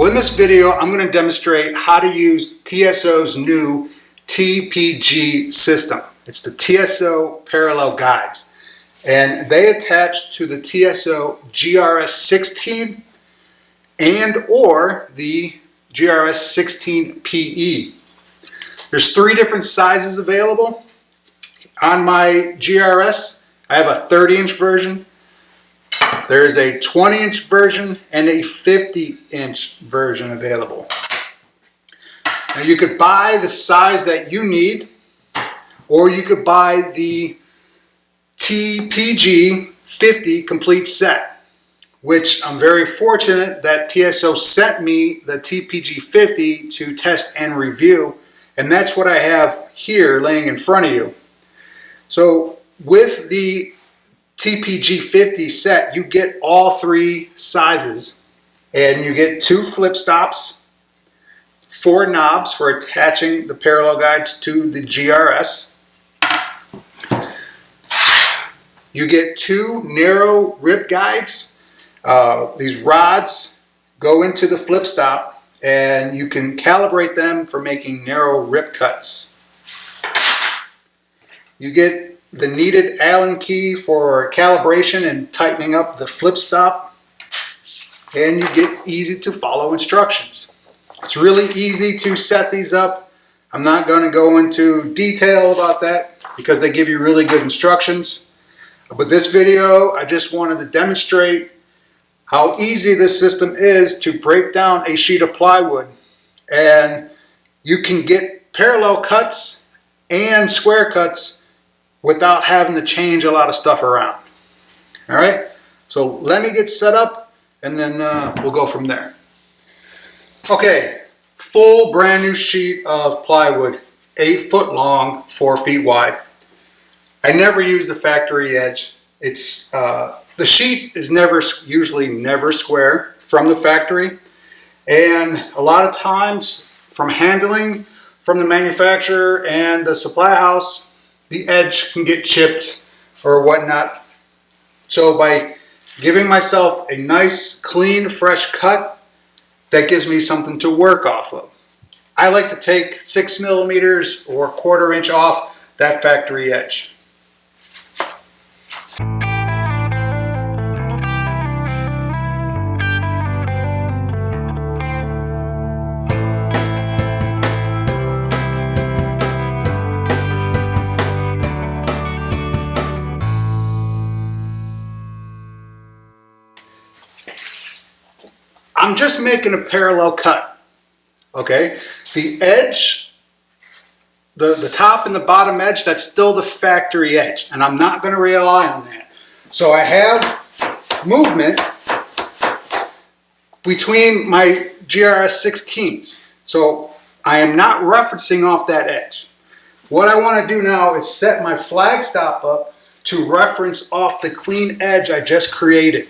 Well, in this video, I'm going to demonstrate how to use TSO's new TPG system. It's the TSO Parallel guides, and they attach to the TSO GRS16 and or the GRS16PE. There's 3 different sizes available. On my GRS, I have a 30-inch version. There is a 20-inch version and a 50-inch version available. Now you could buy the size that you need, or you could buy the TPG-50 complete set, which I'm very fortunate that TSO sent me the TPG-50 to test and review, and that's what I have here laying in front of you. So with the TPG-50 set, you get all 3 sizes, and you get 2 flip stops, 4 knobs for attaching the parallel guides to the GRS. You get 2 narrow rip guides. These rods go into the flip stop, and you can calibrate them for making narrow rip cuts. You get the needed Allen key for calibration and tightening up the flip stop, and you get easy to follow instructions. It's really easy to set these up. I'm not going to go into detail about that because they give you really good instructions. But this video, I just wanted to demonstrate how easy this system is to break down a sheet of plywood, and you can get parallel cuts and square cuts without having to change a lot of stuff around. All right, so let me get set up, and then we'll go from there. Okay, full brand new sheet of plywood, 8 foot long, 4 feet wide. I never use the factory edge. It's the sheet is usually never square from the factory, and a lot of times from handling from the manufacturer and the supply house, the edge can get chipped or whatnot. So by giving myself a nice, clean, fresh cut, that gives me something to work off of. I like to take 6 millimeters or 1/4 inch off that factory edge. I'm just making a parallel cut, okay? The edge, the top and the bottom edge, that's still the factory edge, and I'm not going to rely on that. So I have movement between my GRS16s, so I am not referencing off that edge. What I want to do now is set my flag stop up to reference off the clean edge I just created,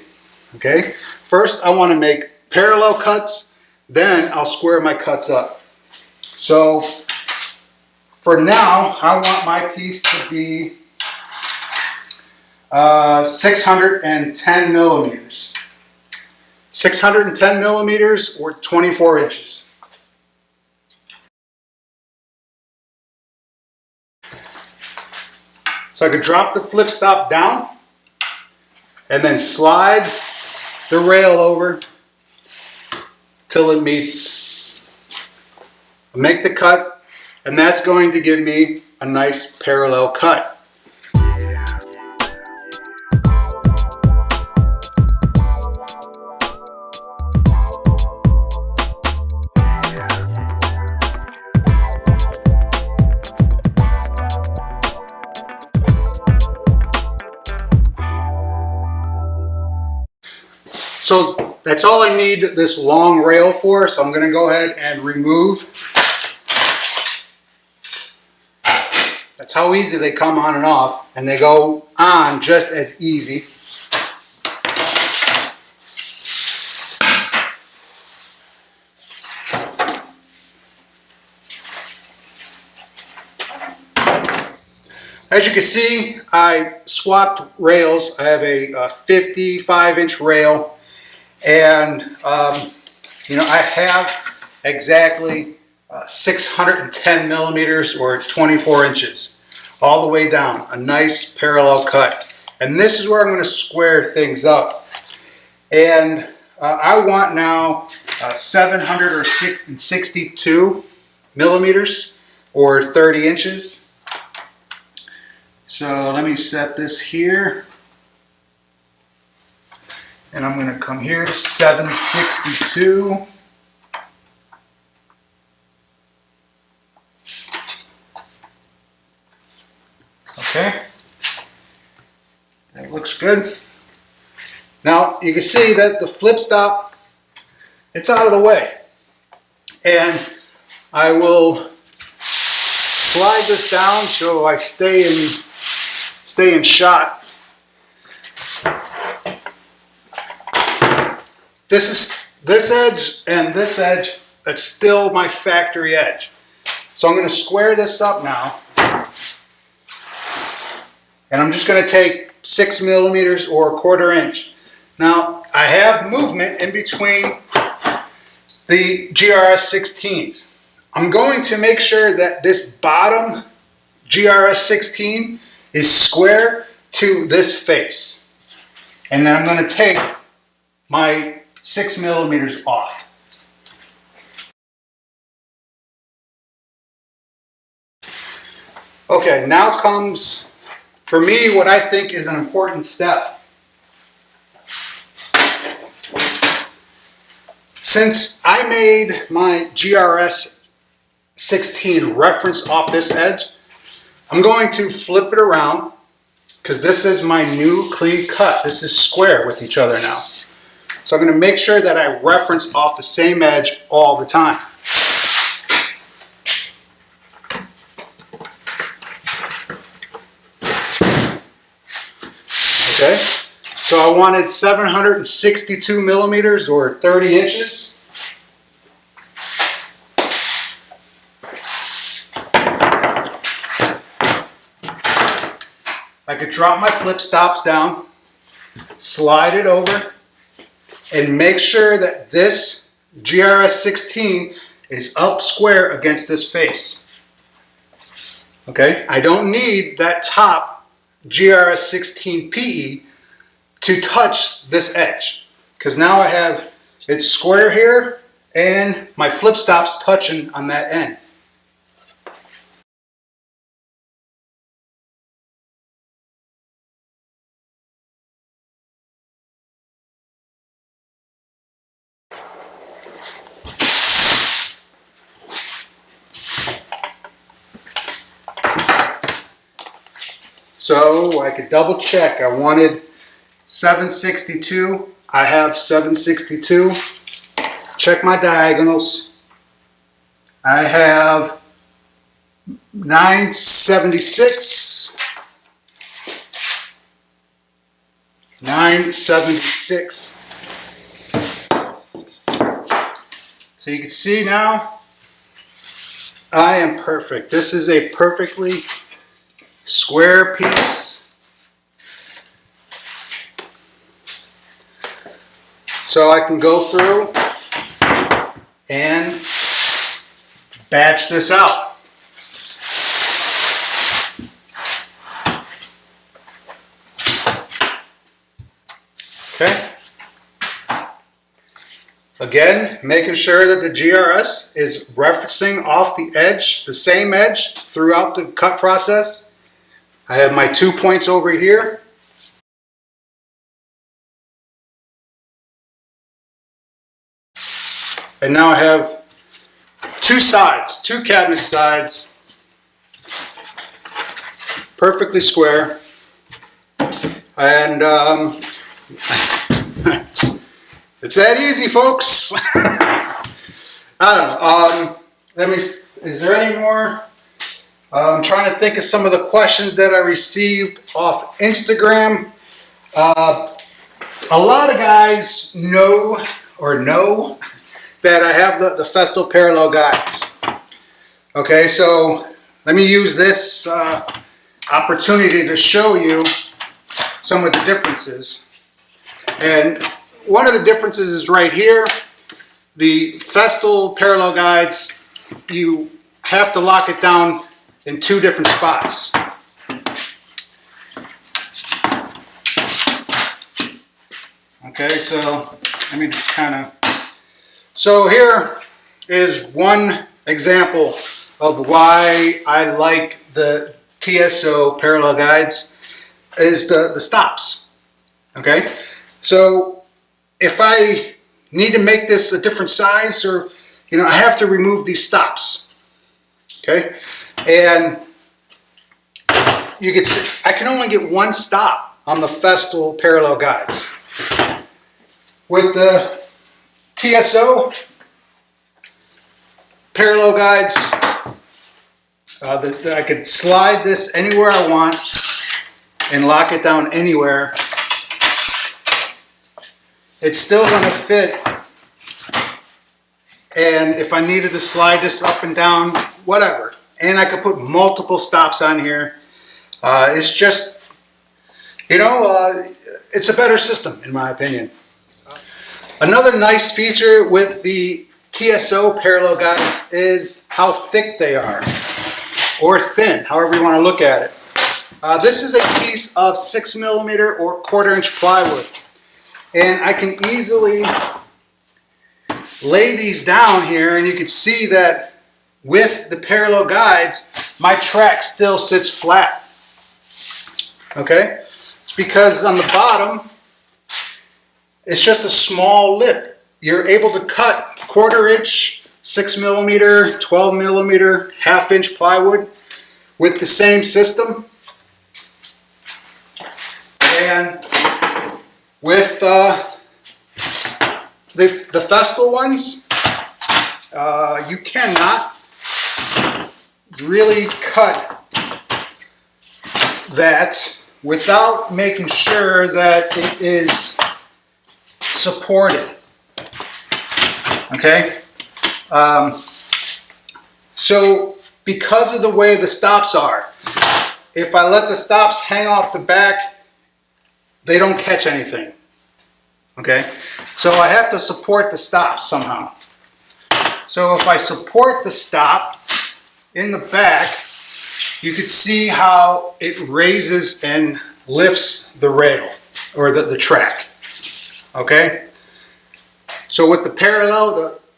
okay? First, I want to make parallel cuts, then I'll square my cuts up. So for now, I want my piece to be 610 millimeters. 610 millimeters or 24 inches. So I could drop the flip stop down and then slide the rail over till it meets, make the cut, and that's going to give me a nice parallel cut. So that's all I need this long rail for, so I'm going to go ahead and remove. That's how easy they come on and off, and they go on just as easy. As you can see, I swapped rails. I have a 55-inch rail, and You know, I have exactly 610 millimeters or 24 inches all the way down, a nice parallel cut. And this is where I'm going to square things up. And I want now 762 millimeters or 30 inches. So let me set this here. And I'm going to come here to 762. Okay. That looks good. Now you can see that the flip stop, it's out of the way. And I will slide this down so I stay in shot. This edge and this edge, that's still my factory edge. So I'm going to square this up now. And I'm just going to take 6 millimeters or 1/4 inch. Now, I have movement in between the GRS 16s. I'm going to make sure that this bottom GRS 16 is square to this face. And then I'm going to take my 6 millimeters off. Okay, now comes, for me, what I think is an important step. Since I made my GRS 16 reference off this edge, I'm going to flip it around because this is my new clean cut. This is square with each other now. So I'm going to make sure that I reference off the same edge all the time. Okay, so I wanted 762 millimeters or 30 inches. I could drop my flip stops down, slide it over, and make sure that this GRS 16 is up square against this face. Okay, I don't need that top GRS 16 PE to touch this edge, because now I have it square here and my flip stops touching on that end. So I could double check. I wanted 762. I have 762. Check my diagonals. I have 976. 976. So you can see now, I am perfect. This is a perfectly square piece. So I can go through and batch this out. Okay. Again, making sure that the GRS is referencing off the edge, the same edge throughout the cut process. I have my 2 points over here. And now I have two sides, two cabinet sides, perfectly square. And it's that easy, folks. I don't know. Is there any more? I'm trying to think of some of the questions that I received off Instagram. A lot of guys know that I have the Festool Parallel guides. Okay, so let me use this opportunity to show you some of the differences. And one of the differences is right here. the Festool parallel guides, you have to lock it down in 2 different spots. Okay, so let me just kind of... So here is one example of why I like the TSO parallel guides, is the stops. Okay, so if I need to make this a different size, or I have to remove these stops. Okay, and you can see I can only get 1 stop on the Festool parallel guides. With the TSO parallel guides, I could slide this anywhere I want and lock it down anywhere. It's still going to fit, and if I needed to slide this up and down, whatever. And I could put multiple stops on here. It's just, it's a better system in my opinion. Another nice feature with the TSO parallel guides is how thick they are, or thin, however you want to look at it. This is a piece of 6mm or 1/4 inch plywood, and I can easily lay these down here, and you can see that with the parallel guides, my track still sits flat. Okay, it's because on the bottom, it's just a small lip. You're able to cut 1/4 inch, 6mm, 12mm, 1/2 inch plywood with the same system. And with the Festool ones, you cannot really cut that without making sure that it is supported. Okay, so because of the way the stops are, if I let the stops hang off the back, they don't catch anything. Okay, so I have to support the stops somehow. So if I support the stop in the back, you can see how it raises and lifts the rail, or the track. Okay, so with the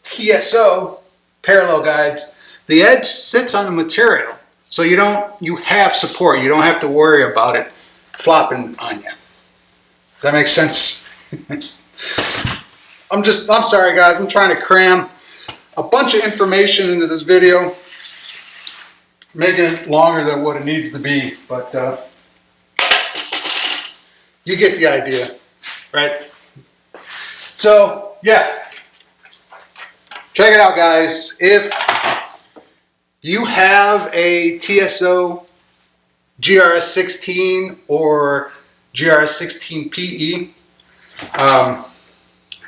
TSO parallel guides, the edge sits on the material, so you have support. You don't have to worry about it flopping on you. Does that make sense? I'm sorry guys, I'm trying to cram a bunch of information into this video, making it longer than what it needs to be, but you get the idea, right? So yeah, check it out guys. If you have a TSO GRS16 or GRS16PE,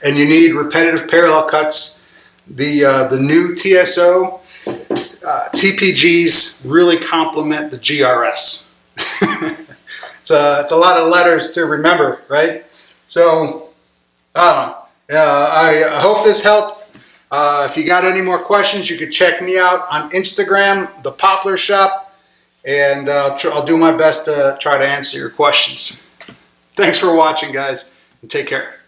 and you need repetitive parallel cuts, the new TSO TPGs really complement the GRS. It's a lot of letters to remember, right? So I hope this helped. If you got any more questions, you could check me out on Instagram, The Poplar Shop, and I'll do my best to try to answer your questions. Thanks for watching, guys, and take care.